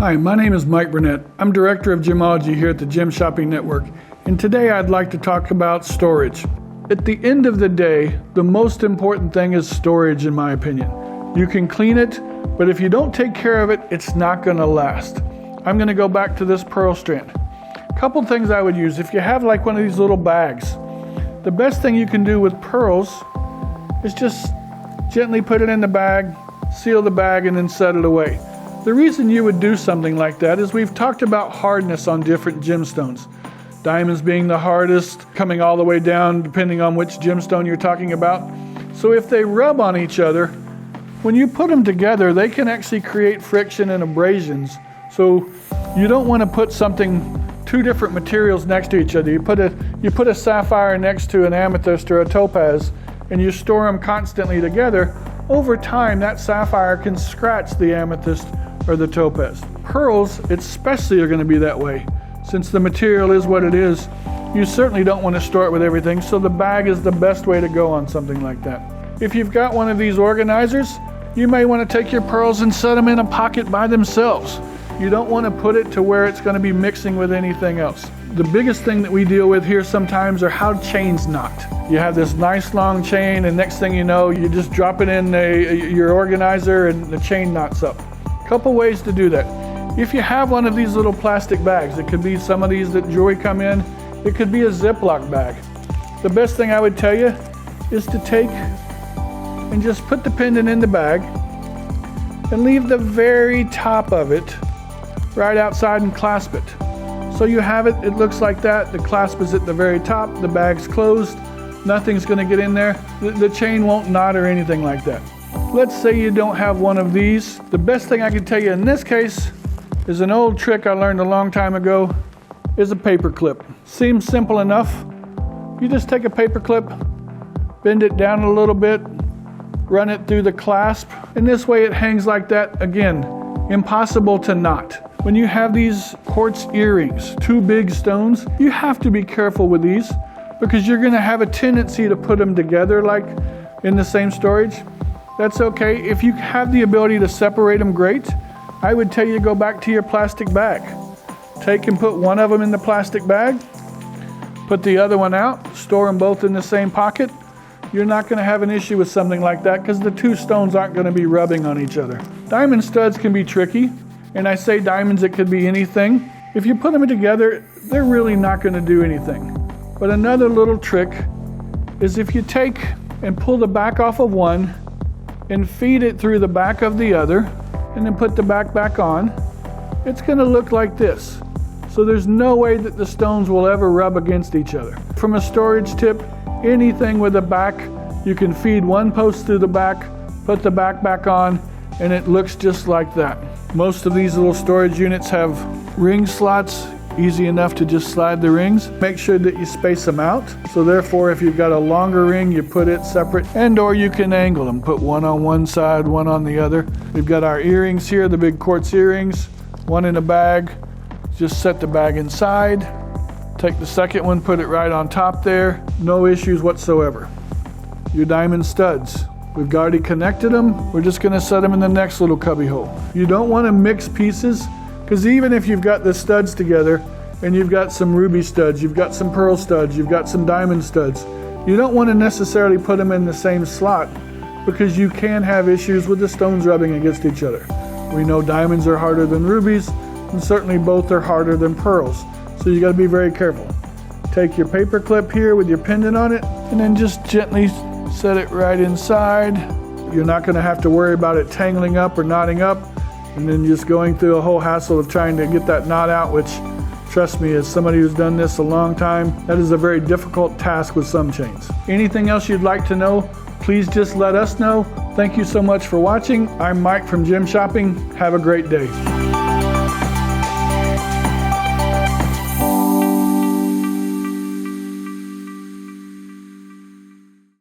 Hi, my name is Mike Burnette. I'm Director of Gemology here at the Gem Shopping Network, and today I'd like to talk about storage. At the end of the day, the most important thing is storage, in my opinion. You can clean it, but if you don't take care of it, it's not going to last. I'm going to go back to this pearl strand. A couple things I would use. If you have like one of these little bags, the best thing you can do with pearls is just gently put it in the bag, seal the bag, and then set it away. The reason you would do something like that is we've talked about hardness on different gemstones. Diamonds being the hardest, coming all the way down depending on which gemstone you're talking about. So if they rub on each other, when you put them together, they can actually create friction and abrasions. So you don't want to put two different materials next to each other. You put a sapphire next to an amethyst or a topaz, and you store them constantly together. Over time, that sapphire can scratch the amethyst or the topaz. Pearls, especially, are going to be that way. Since the material is what it is, you certainly don't want to store it with everything, so the bag is the best way to go on something like that. If you've got one of these organizers, you may want to take your pearls and set them in a pocket by themselves. You don't want to put it to where it's going to be mixing with anything else. The biggest thing that we deal with here sometimes are how chains knot. You have this nice long chain, and next thing you know, you just drop it in your organizer and the chain knots up. Couple ways to do that. If you have one of these little plastic bags, it could be some of these that jewelry come in, it could be a Ziploc bag. The best thing I would tell you is to take and just put the pendant in the bag and leave the very top of it right outside and clasp it. So you have it looks like that, the clasp is at the very top, the bag's closed, nothing's going to get in there, the chain won't knot or anything like that. Let's say you don't have one of these. The best thing I can tell you in this case is an old trick I learned a long time ago, is a paper clip. Seems simple enough. You just take a paper clip, bend it down a little bit, run it through the clasp, and this way it hangs like that. Again, impossible to knot. When you have these quartz earrings, two big stones, you have to be careful with these because you're going to have a tendency to put them together like in the same storage. That's okay. If you have the ability to separate them, great. I would tell you to go back to your plastic bag. Take and put one of them in the plastic bag, put the other one out, store them both in the same pocket. You're not going to have an issue with something like that because the two stones aren't going to be rubbing on each other. Diamond studs can be tricky, and I say diamonds, it could be anything. If you put them together, they're really not going to do anything. But another little trick is if you take and pull the back off of one and feed it through the back of the other, and then put the back on, it's going to look like this. So there's no way that the stones will ever rub against each other. From a storage tip, anything with a back, you can feed one post through the back, put the back on, and it looks just like that. Most of these little storage units have ring slots, easy enough to just slide the rings. Make sure that you space them out. So therefore, if you've got a longer ring, you put it separate, and or you can angle them. Put one on one side, one on the other. We've got our earrings here, the big quartz earrings, one in a bag. Just set the bag inside. Take the second one, put it right on top there. No issues whatsoever. Your diamond studs. We've already connected them. We're just gonna set them in the next little cubby hole. You don't wanna mix pieces, because even if you've got the studs together and you've got some ruby studs, you've got some pearl studs, you've got some diamond studs, you don't want to necessarily put them in the same slot because you can have issues with the stones rubbing against each other. We know diamonds are harder than rubies, and certainly both are harder than pearls. So you got to be very careful. Take your paper clip here with your pendant on it and then just gently set it right inside. You're not going to have to worry about it tangling up or knotting up, and then just going through a whole hassle of trying to get that knot out, which, trust me, as somebody who's done this a long time, that is a very difficult task with some chains. Anything else you'd like to know, please just let us know. Thank you so much for watching. I'm Mike from Gem Shopping. Have a great day.